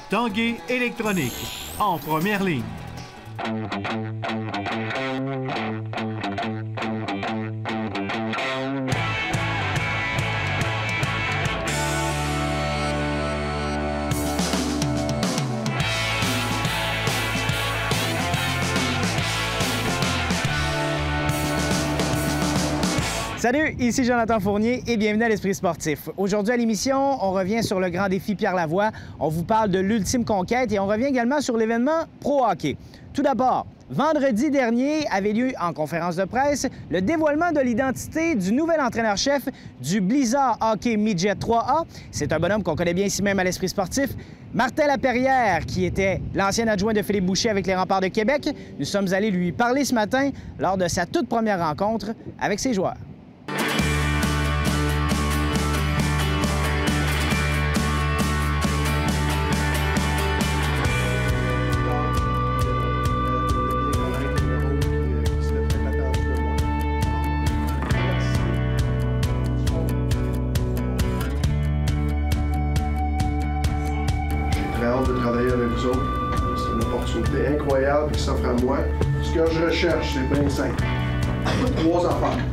Tanguay Électronique, en première ligne. Salut, ici Jonathan Fournier et bienvenue à l'Esprit sportif. Aujourd'hui à l'émission, on revient sur le grand défi Pierre Lavoie, on vous parle de l'ultime conquête et on revient également sur l'événement Pro Hockey. Tout d'abord, vendredi dernier avait lieu en conférence de presse le dévoilement de l'identité du nouvel entraîneur-chef du Blizzard Hockey Midget 3A. C'est un bonhomme qu'on connaît bien ici même à l'Esprit sportif. Martin Laperrière, qui était l'ancien adjoint de Philippe Boucher avec les Remparts de Québec. Nous sommes allés lui parler ce matin lors de sa toute première rencontre avec ses joueurs. De travailler avec vous autres. C'est une opportunité incroyable qui s'offre à moi. Ce que je recherche, c'est bien simple. 3 affaires.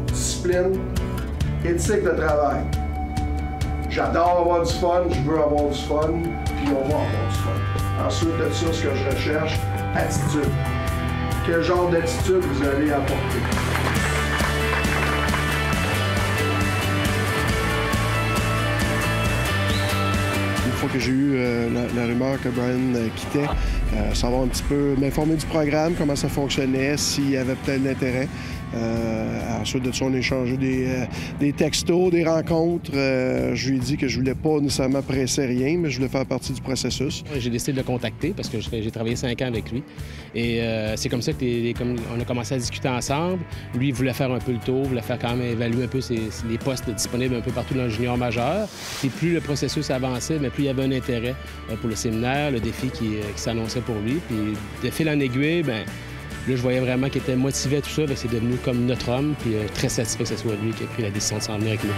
Discipline, éthique de travail. J'adore avoir du fun, je veux avoir du fun, puis on va avoir du fun. Ensuite de ça, ce que je recherche, attitude. Quel genre d'attitude vous allez apporter? Une fois que j'ai eu la rumeur que Brian quittait, savoir un petit peu, m'informer du programme, comment ça fonctionnait, s'il y avait peut-être l'intérêt. Ensuite de ça, on a échangé des textos, des rencontres. Je lui ai dit que je voulais pas nécessairement presser rien, mais je voulais faire partie du processus. J'ai décidé de le contacter parce que j'ai travaillé 5 ans avec lui. Et c'est comme ça qu'on a commencé à discuter ensemble. Lui, il voulait faire un peu le tour, voulait faire quand même évaluer un peu les postes disponibles un peu partout dans le junior majeur. Et plus le processus avançait, mais plus il y avait un intérêt pour le séminaire, le défi qui s'annonçait pour lui. Puis de fil en aiguille, bien, là, je voyais vraiment qu'il était motivé à tout ça. C'est devenu comme notre homme, puis très satisfait que ce soit lui qui a pris la décision de s'en venir avec nous.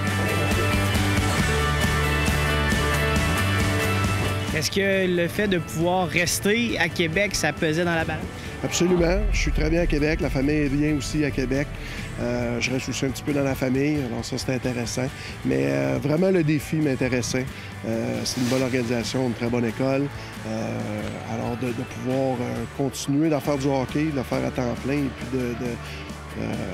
Est-ce que le fait de pouvoir rester à Québec, ça pesait dans la balance? Absolument. Je suis très bien à Québec. La famille est bien aussi à Québec. Je reste aussi un petit peu dans la famille. Alors ça, c'est intéressant. Mais vraiment, le défi m'intéressait. C'est une bonne organisation, une très bonne école. Alors de pouvoir continuer d'en faire du hockey, de le faire à temps plein et puis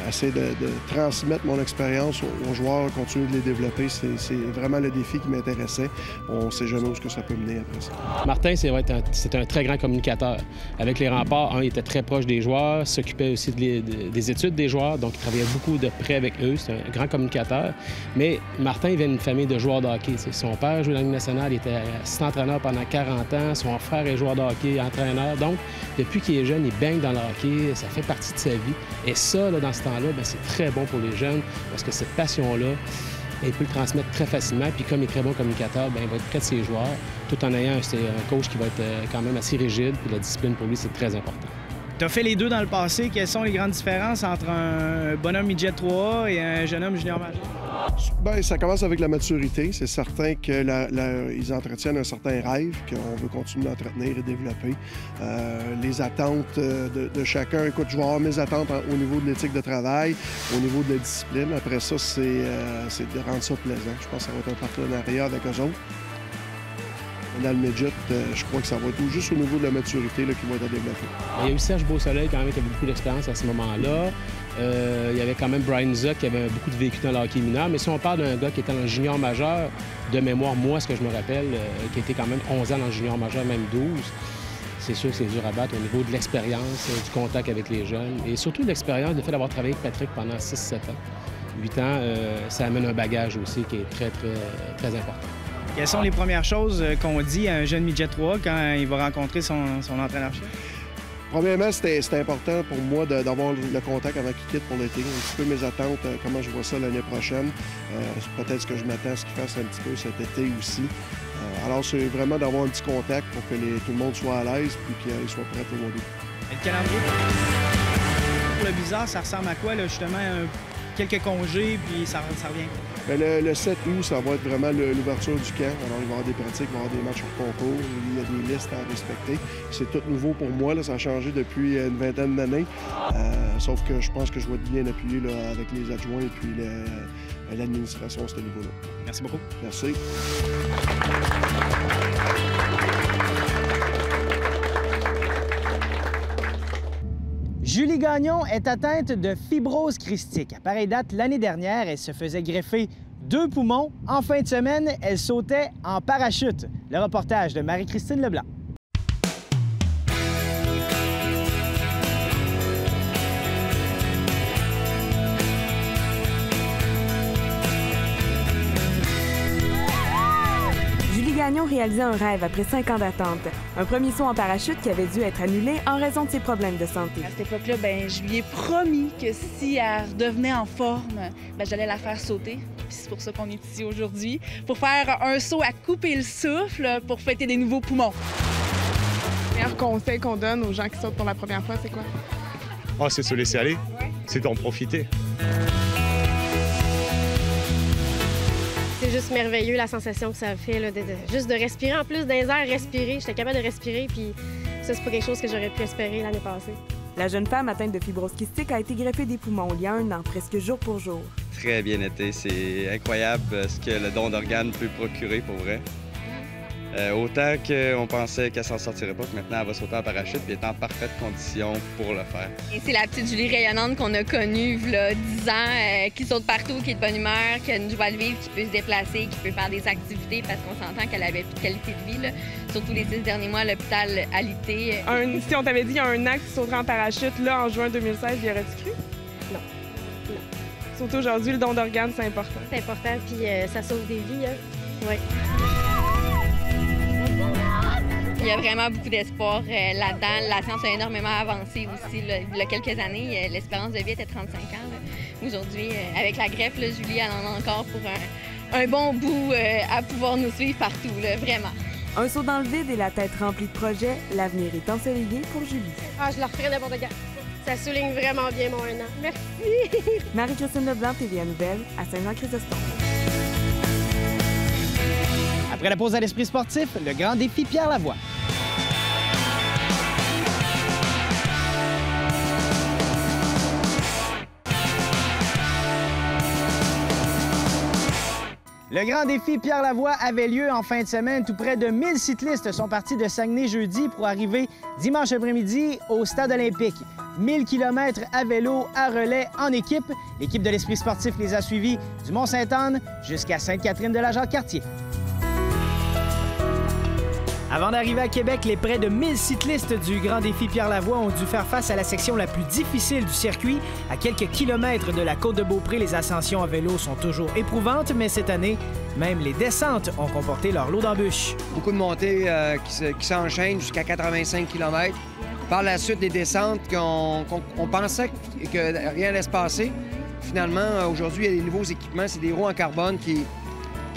essayer de transmettre mon expérience aux joueurs, continuer de les développer, c'est vraiment le défi qui m'intéressait. On ne sait jamais où ça peut mener après ça. Martin, c'est un très grand communicateur. Avec les Remparts, il était très proche des joueurs, s'occupait aussi des études des joueurs, donc il travaillait beaucoup de près avec eux. C'est un grand communicateur. Mais Martin, il vient d'une famille de joueurs de hockey. Son père jouait dans la Ligue nationale, il était assistant-entraîneur pendant 40 ans. Son frère est joueur de hockey, entraîneur. Donc, depuis qu'il est jeune, il baigne dans le hockey. Ça fait partie de sa vie. Et ça, dans ce temps-là, c'est très bon pour les jeunes parce que cette passion-là, il peut le transmettre très facilement. Puis comme il est très bon communicateur, il va être près de ses joueurs, tout en ayant un coach qui va être quand même assez rigide. Puis la discipline, pour lui, c'est très important. Tu as fait les deux dans le passé. Quelles sont les grandes différences entre un bonhomme midget 3A et un jeune homme junior majeur? Bien, ça commence avec la maturité. C'est certain qu'ils entretiennent un certain rêve qu'on veut continuer d'entretenir et développer. Les attentes de chacun. Écoute, je vais avoir mes attentes au niveau de l'éthique de travail, au niveau de la discipline. Après ça, c'est de rendre ça plaisant. Je pense que ça va être un partenariat avec eux autres. Dans le midget, je crois que ça va être juste au niveau de la maturité qui va être développée. Il y a eu Serge Beausoleil quand même qui avait beaucoup d'expérience à ce moment-là. Il y avait quand même Brian Zuck qui avait beaucoup de vécu dans le hockey mineur. Mais si on parle d'un gars qui était dans le junior majeur, de mémoire, moi, ce que je me rappelle, qui était quand même 11 ans dans le junior majeur, même 12, c'est sûr que c'est dur à battre au niveau de l'expérience, du contact avec les jeunes. Et surtout l'expérience, le fait d'avoir travaillé avec Patrick pendant 6-7 ans. 8 ans, ça amène un bagage aussi qui est très, très, très important. Quelles sont les premières choses qu'on dit à un jeune midget 3 quand il va rencontrer son entraîneur-chef? Premièrement, c'était important pour moi d'avoir le contact avant qu'il quitte pour l'été. Un petit peu mes attentes, comment je vois ça l'année prochaine. Peut-être ce que je m'attends à ce qu'il fasse un petit peu cet été aussi. Alors, c'est vraiment d'avoir un petit contact pour que tout le monde soit à l'aise et qu'il soit prêt au mois d'août. Et le calendrier pour le Blizzard, ça ressemble à quoi, là, justement? Quelques congés, puis ça revient? Bien, le 7 août, ça va être vraiment l'ouverture du camp. Alors, il va y avoir des pratiques, il va y avoir des matchs hors concours, il y a des listes à respecter. C'est tout nouveau pour moi, là, ça a changé depuis une vingtaine d'années. Sauf que je pense que je vais être bien appuyé là, avec les adjoints et puis l'administration à ce niveau-là. Merci beaucoup. Merci. Julie Gagnon est atteinte de fibrose christique. À pareille date, l'année dernière, elle se faisait greffer 2 poumons. En fin de semaine, elle sautait en parachute. Le reportage de Marie-Christine Leblanc. Gagnon réalisait un rêve après 5 ans d'attente. Un premier saut en parachute qui avait dû être annulé en raison de ses problèmes de santé. À cette époque-là, je lui ai promis que si elle redevenait en forme, j'allais la faire sauter. Puis c'est pour ça qu'on est ici aujourd'hui, pour faire un saut à couper le souffle pour fêter des nouveaux poumons. Le meilleur conseil qu'on donne aux gens qui sautent pour la première fois, c'est quoi? Oh, c'est se laisser aller. C'est d'en profiter. C'est juste merveilleux la sensation que ça fait, là, juste de respirer. En plus, dans les airs, respirer. J'étais capable de respirer, puis ça, c'est pas quelque chose que j'aurais pu espérer l'année passée. La jeune femme atteinte de fibrose kystique a été greffée des poumons il y a 1 an, presque jour pour jour. Très bien été. C'est incroyable ce que le don d'organes peut procurer pour vrai. Autant qu'on pensait qu'elle s'en sortirait pas, que maintenant elle va sauter en parachute et est en parfaite condition pour le faire. Et c'est la petite Julie rayonnante qu'on a connue il y a 10 ans, qui saute partout, qui est de bonne humeur, qui a une joie de vivre, qui peut se déplacer, qui peut faire des activités parce qu'on s'entend qu'elle avait plus de qualité de vie. Là. Surtout les 6 derniers mois à l'hôpital alité. Si on t'avait dit il y a 1 an que tu sauterais en parachute, là, en juin 2016, y aurais-tu cru? Non. Surtout aujourd'hui, le don d'organes, c'est important. C'est important, puis ça sauve des vies. Hein? Oui. Il y a vraiment beaucoup d'espoir là-dedans. La science a énormément avancé aussi. Là. Il y a quelques années, l'espérance de vie était 35 ans. Aujourd'hui, avec la greffe, là, Julie, elle en a encore pour un bon bout à pouvoir nous suivre partout, là, vraiment. Un saut dans le vide et la tête remplie de projets, l'avenir est ensoleillé pour Julie. Ah, je la referai n'importe quand. Ça souligne vraiment bien mon 1 an. Merci! Marie-Christine Leblanc, TVA Nouvelle, à Saint-Jean-Chrysostome. Après la pause à l'Esprit sportif, le grand défi Pierre Lavoie. Le grand défi Pierre Lavoie avait lieu en fin de semaine. Tout près de 1000 cyclistes sont partis de Saguenay jeudi pour arriver dimanche après-midi au Stade olympique. 1000 km à vélo, à relais, en équipe. L'équipe de l'Esprit sportif les a suivis du Mont-Sainte-Anne jusqu'à Sainte-Catherine-de-la-Jacques-Cartier. Avant d'arriver à Québec, les près de 1000 cyclistes du Grand Défi Pierre Lavoie ont dû faire face à la section la plus difficile du circuit. À quelques kilomètres de la côte de Beaupré, les ascensions à vélo sont toujours éprouvantes, mais cette année, même les descentes ont comporté leur lot d'embûches. Beaucoup de montées qui s'enchaînent jusqu'à 85 km. Par la suite, des descentes qu'on pensait que rien allait se passer. Finalement, aujourd'hui, il y a des nouveaux équipements. C'est des roues en carbone qui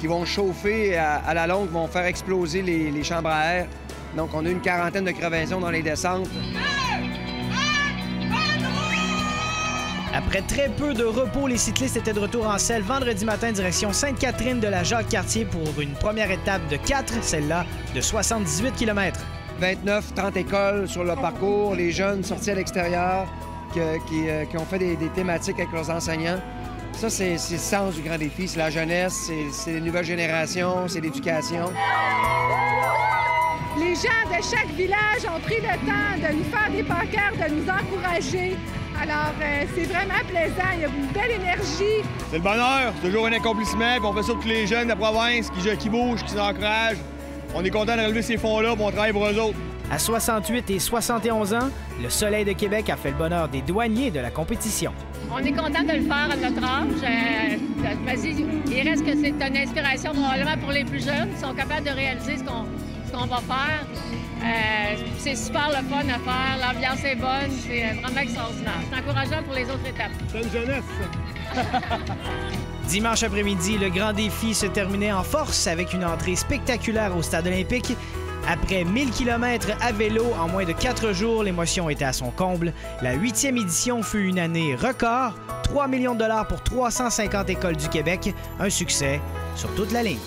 vont chauffer à la longue, vont faire exploser les chambres à air. Donc, on a une quarantaine de crevaisons dans les descentes. Après très peu de repos, les cyclistes étaient de retour en selle vendredi matin direction Sainte-Catherine-de-la-Jacques-Cartier pour une première étape de 4, celle-là de 78 km. 29-30 écoles sur le parcours, les jeunes sortis à l'extérieur qui ont fait des thématiques avec leurs enseignants. Ça, c'est le sens du grand défi. C'est la jeunesse, c'est les nouvelles générations, c'est l'éducation. Les gens de chaque village ont pris le temps de nous faire des pancartes, de nous encourager. Alors, c'est vraiment plaisant. Il y a une belle énergie. C'est le bonheur. C'est toujours un accomplissement. Puis on fait ça pour tous les jeunes de la province qui bougent, qui s'encouragent. On est content de relever ces fonds-là, puis on travaille pour eux autres. À 68 et 71 ans, le Soleil de Québec a fait le bonheur des douaniers de la compétition. On est content de le faire à notre âge. Il reste que c'est une inspiration probablement pour les plus jeunes qui sont capables de réaliser ce qu'on va faire. C'est super le fun à faire, l'ambiance est bonne, c'est vraiment extraordinaire. C'est encourageant pour les autres étapes. C'est une jeunesse, ça. Dimanche après-midi, le grand défi se terminait en force avec une entrée spectaculaire au Stade olympique. Après 1000 km à vélo en moins de 4 jours, l'émotion était à son comble. La 8e édition fut une année record. 3 millions de dollars pour 350 écoles du Québec. Un succès sur toute la ligne.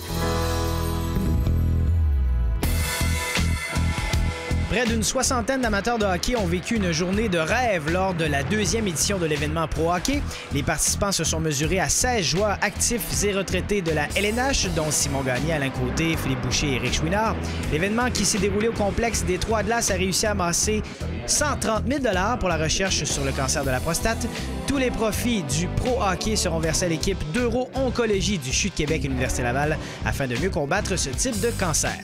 Près d'une soixantaine d'amateurs de hockey ont vécu une journée de rêve lors de la 2e édition de l'événement Pro Hockey. Les participants se sont mesurés à 16 joueurs actifs et retraités de la LNH, dont Simon Gagné, Alain Côté, Philippe Boucher et Éric Chouinard. L'événement qui s'est déroulé au complexe des Trois-Glaces a réussi à amasser 130 000 $ pour la recherche sur le cancer de la prostate. Tous les profits du Pro Hockey seront versés à l'équipe d'Euro-Oncologie du CHU de Québec Université Laval afin de mieux combattre ce type de cancer.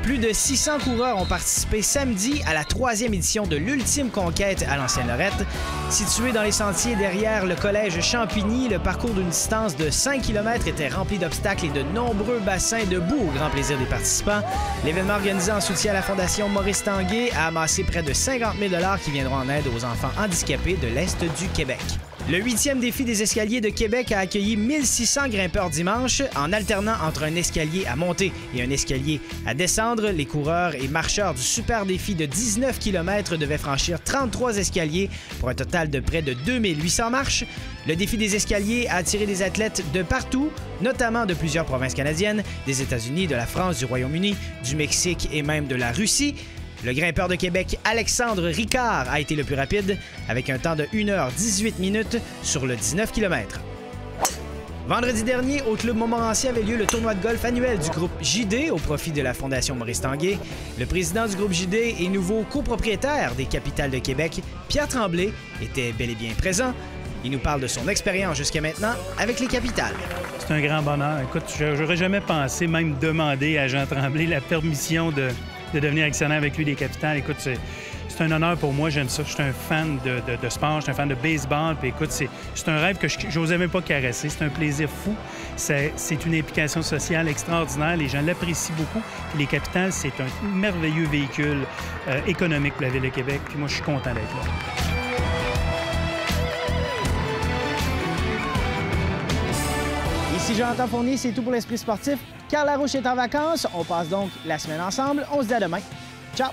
Plus de 600 coureurs ont participé samedi à la 3e édition de l'Ultime Conquête à l'Ancienne-Lorette. Situé dans les sentiers derrière le collège Champigny, le parcours d'une distance de 5 km était rempli d'obstacles et de nombreux bassins de boue au grand plaisir des participants. L'événement organisé en soutien à la Fondation Maurice Tanguay a amassé près de 50 000 $ qui viendront en aide aux enfants handicapés de l'Est du Québec. Le 8e défi des escaliers de Québec a accueilli 1600 grimpeurs dimanche. En alternant entre un escalier à monter et un escalier à descendre, les coureurs et marcheurs du super défi de 19 km devaient franchir 33 escaliers pour un total de près de 2800 marches. Le défi des escaliers a attiré des athlètes de partout, notamment de plusieurs provinces canadiennes, des États-Unis, de la France, du Royaume-Uni, du Mexique et même de la Russie. Le grimpeur de Québec, Alexandre Ricard, a été le plus rapide, avec un temps de 1h18 minutes sur le 19 km. Vendredi dernier, au Club Montmorency avait lieu le tournoi de golf annuel du groupe JD au profit de la Fondation Maurice Tanguay. Le président du groupe JD et nouveau copropriétaire des Capitales de Québec, Pierre Tremblay, était bel et bien présent. Il nous parle de son expérience jusqu'à maintenant avec les Capitales. C'est un grand bonheur. Écoute, j'aurais jamais pensé même demander à Jean Tremblay la permission de devenir actionnaire avec lui des Capitales. Écoute, c'est un honneur pour moi, j'aime ça. Je suis un fan de sport, je suis un fan de baseball. Puis écoute, c'est un rêve que je n'osais même pas caresser. C'est un plaisir fou. C'est une implication sociale extraordinaire. Les gens l'apprécient beaucoup. Puis les Capitales, c'est un merveilleux véhicule économique pour la Ville de Québec. Puis moi, je suis content d'être là. Ici Jonathan Fournier, c'est tout pour l'Esprit sportif. Carl Larouche est en vacances. On passe donc la semaine ensemble. On se dit à demain. Ciao!